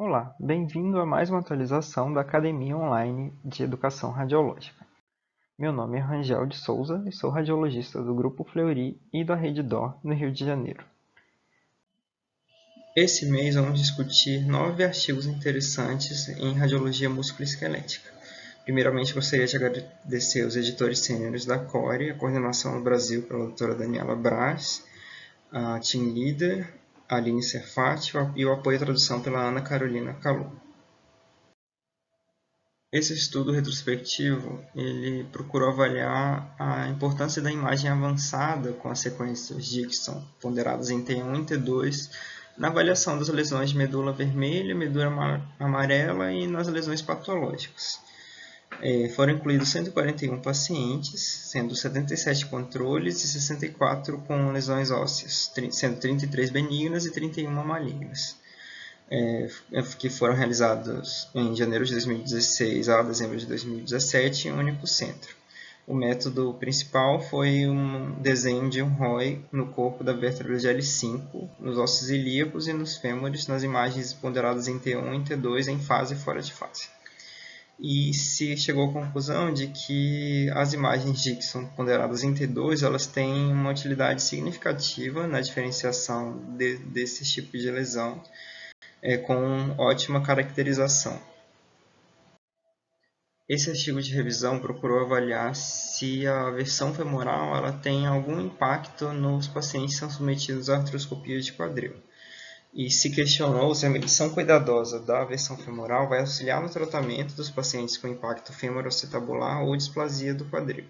Olá, bem-vindo a mais uma atualização da Academia Online de Educação Radiológica. Meu nome é Rangel de Souza e sou radiologista do Grupo Fleury e da Rede DOR, no Rio de Janeiro. Esse mês vamos discutir 9 artigos interessantes em radiologia musculoesquelética. Primeiramente, gostaria de agradecer os editores sêniores da CORE, a coordenação no Brasil pela doutora Daniela Braz, a Team Leader, a Aline Serfati e o apoio à tradução pela Ana Carolina Calu. Esse estudo retrospectivo ele procurou avaliar a importância da imagem avançada com as sequências Dixon ponderadas em T1 e T2 na avaliação das lesões de medula vermelha, medula amarela e nas lesões patológicas. Foram incluídos 141 pacientes, sendo 77 controles e 64 com lesões ósseas, sendo 33 benignas e 31 malignas. Que foram realizados em janeiro de 2016 a dezembro de 2017 em um único centro. O método principal foi um desenho de um ROI no corpo da vértebra de L5, nos ossos ilíacos e nos fêmures, nas imagens ponderadas em T1 e T2 em fase e fora de fase. E se chegou à conclusão de que as imagens Dixon ponderadas em T2 elas têm uma utilidade significativa na diferenciação desse tipo de lesão, com ótima caracterização. Esse artigo de revisão procurou avaliar se a aversão femoral ela tem algum impacto nos pacientes que são submetidos à artroscopia de quadril. E se questionou se a medição cuidadosa da aversão femoral vai auxiliar no tratamento dos pacientes com impacto femoroacetabular ou displasia do quadril.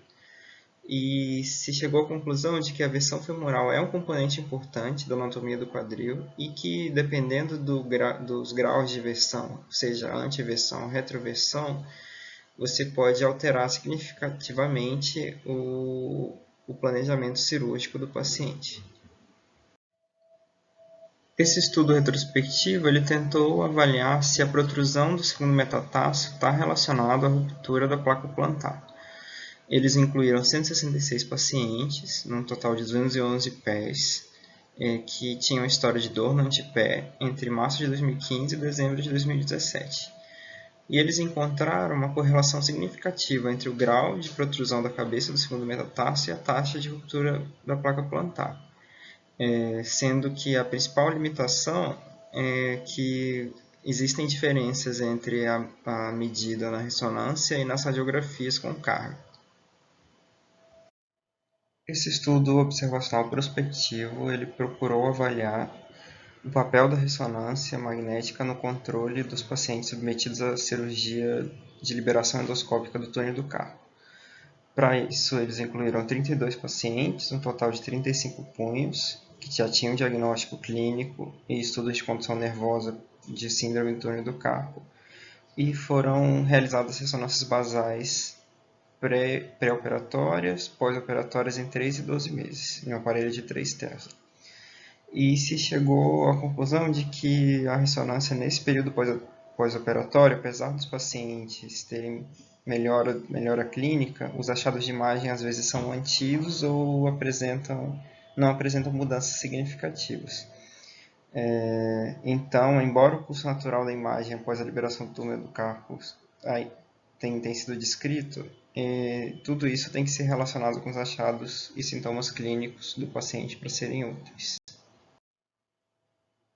E se chegou à conclusão de que a aversão femoral é um componente importante da anatomia do quadril e que, dependendo dos graus de versão, seja antiversão ou retroversão, você pode alterar significativamente o planejamento cirúrgico do paciente. Esse estudo retrospectivo ele tentou avaliar se a protrusão do segundo metatarso está relacionada à ruptura da placa plantar. Eles incluíram 166 pacientes, num total de 211 pés, que tinham história de dor no antepé entre março de 2015 e dezembro de 2017. E eles encontraram uma correlação significativa entre o grau de protrusão da cabeça do segundo metatarso e a taxa de ruptura da placa plantar, sendo que a principal limitação é que existem diferenças entre a medida na ressonância e nas radiografias com carga. Esse estudo observacional prospectivo ele procurou avaliar o papel da ressonância magnética no controle dos pacientes submetidos à cirurgia de liberação endoscópica do túnel do carpo. Para isso, eles incluíram 32 pacientes, um total de 35 punhos, que já tinham diagnóstico clínico e estudo de condução nervosa de síndrome do túnel do carpo, e foram realizadas ressonâncias basais pré-operatórias, pós-operatórias em 3 e 12 meses, em um aparelho de 3 Tesla. E se chegou à conclusão de que a ressonância nesse período pós-operatório, apesar dos pacientes terem melhora clínica, os achados de imagem às vezes são mantidos ou não apresentam mudanças significativas. Então, embora o curso natural da imagem após a liberação do túnel do carpo tem sido descrito, tudo isso tem que ser relacionado com os achados e sintomas clínicos do paciente para serem úteis.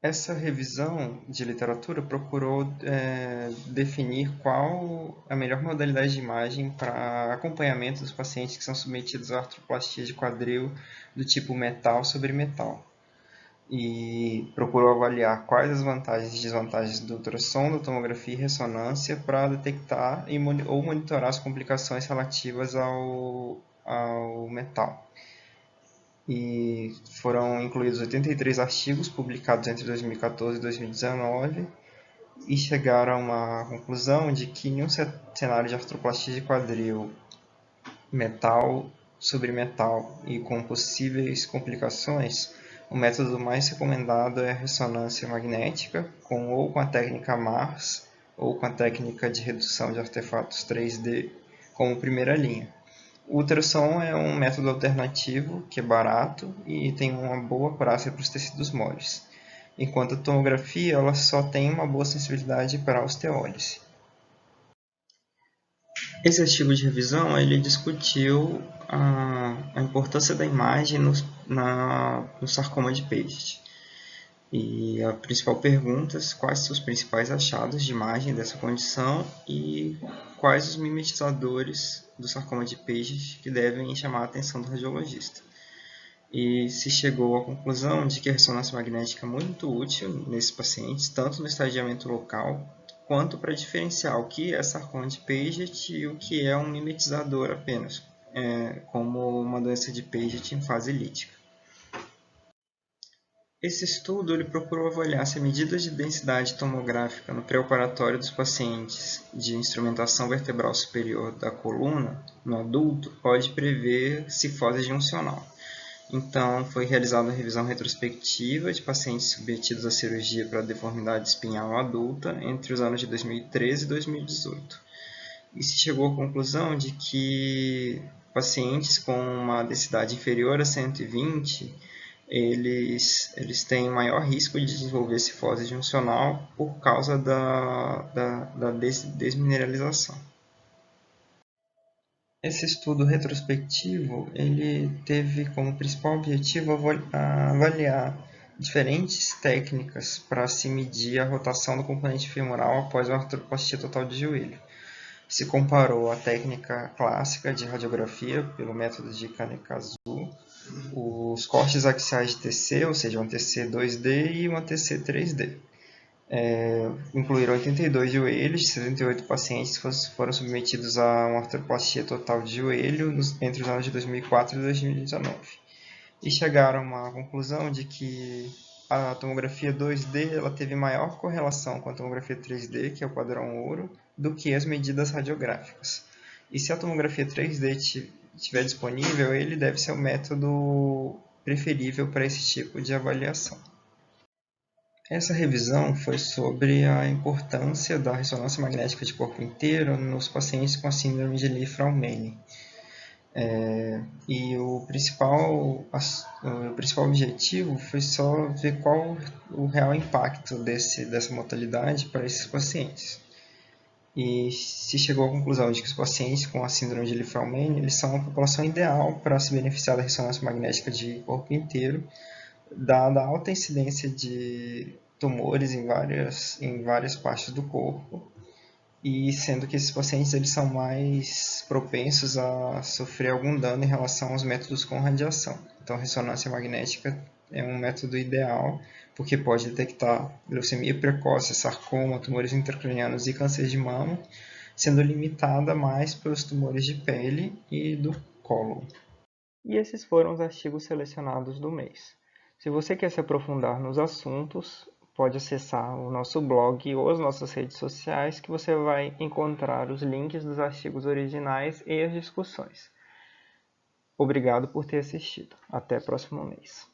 Essa revisão de literatura procurou definir qual a melhor modalidade de imagem para acompanhamento dos pacientes que são submetidos à artroplastia de quadril do tipo metal sobre metal. E procurou avaliar quais as vantagens e desvantagens do ultrassom, da tomografia e ressonância para detectar ou monitorar as complicações relativas ao metal. E foram incluídos 83 artigos publicados entre 2014 e 2019 e chegaram a uma conclusão de que em um cenário de artroplastia de quadril metal sobre metal e com possíveis complicações, o método mais recomendado é a ressonância magnética, ou com a técnica MARS, ou com a técnica de redução de artefatos 3D como primeira linha. O ultrassom é um método alternativo que é barato e tem uma boa acurácia para os tecidos moles. enquanto a tomografia ela só tem uma boa sensibilidade para a osteólise. Esse artigo de revisão ele discutiu a importância da imagem no sarcoma de Paget. E a principal pergunta é quais são os principais achados de imagem dessa condição e quais os mimetizadores do sarcoma de Paget que devem chamar a atenção do radiologista. E se chegou à conclusão de que a ressonância magnética é muito útil nesses pacientes, tanto no estadiamento local, quanto para diferenciar o que é sarcoma de Paget e o que é um mimetizador apenas, como uma doença de Paget em fase lítica. Esse estudo ele procurou avaliar se a medida de densidade tomográfica no pré-operatório dos pacientes de instrumentação vertebral superior da coluna, no adulto, pode prever cifose juncional. Então, foi realizada uma revisão retrospectiva de pacientes submetidos à cirurgia para deformidade espinhal adulta entre os anos de 2013 e 2018. E se chegou à conclusão de que pacientes com uma densidade inferior a 120 eles têm maior risco de desenvolver cifose juncional por causa da desmineralização. Esse estudo retrospectivo ele teve como principal objetivo avaliar diferentes técnicas para se medir a rotação do componente femoral após uma artroplastia total de joelho. Se comparou a técnica clássica de radiografia pelo método de Kanekazu, os cortes axiais de TC, ou seja, um TC 2D e um TC 3D. Incluíram 82 joelhos, 78 pacientes foram submetidos a uma artroplastia total de joelho entre os anos de 2004 e 2019. E chegaram a uma conclusão de que a tomografia 2D ela teve maior correlação com a tomografia 3D, que é o padrão ouro, do que as medidas radiográficas. E se a tomografia 3D estiver disponível, ele deve ser o método preferível para esse tipo de avaliação. Essa revisão foi sobre a importância da ressonância magnética de corpo inteiro nos pacientes com a síndrome de Li-Fraumeni. E o principal objetivo foi só ver qual o real impacto dessa modalidade para esses pacientes. E se chegou à conclusão de que os pacientes com a síndrome de Li-Fraumeni eles são a população ideal para se beneficiar da ressonância magnética de corpo inteiro, dada a alta incidência de tumores em várias partes do corpo, e sendo que esses pacientes eles são mais propensos a sofrer algum dano em relação aos métodos com radiação. Então, a ressonância magnética é um método ideal, porque pode detectar leucemia precoce, sarcoma, tumores intracranianos e câncer de mama, sendo limitada mais pelos tumores de pele e do cólon. E esses foram os artigos selecionados do mês. Se você quer se aprofundar nos assuntos, pode acessar o nosso blog ou as nossas redes sociais, que você vai encontrar os links dos artigos originais e as discussões. Obrigado por ter assistido. Até o próximo mês.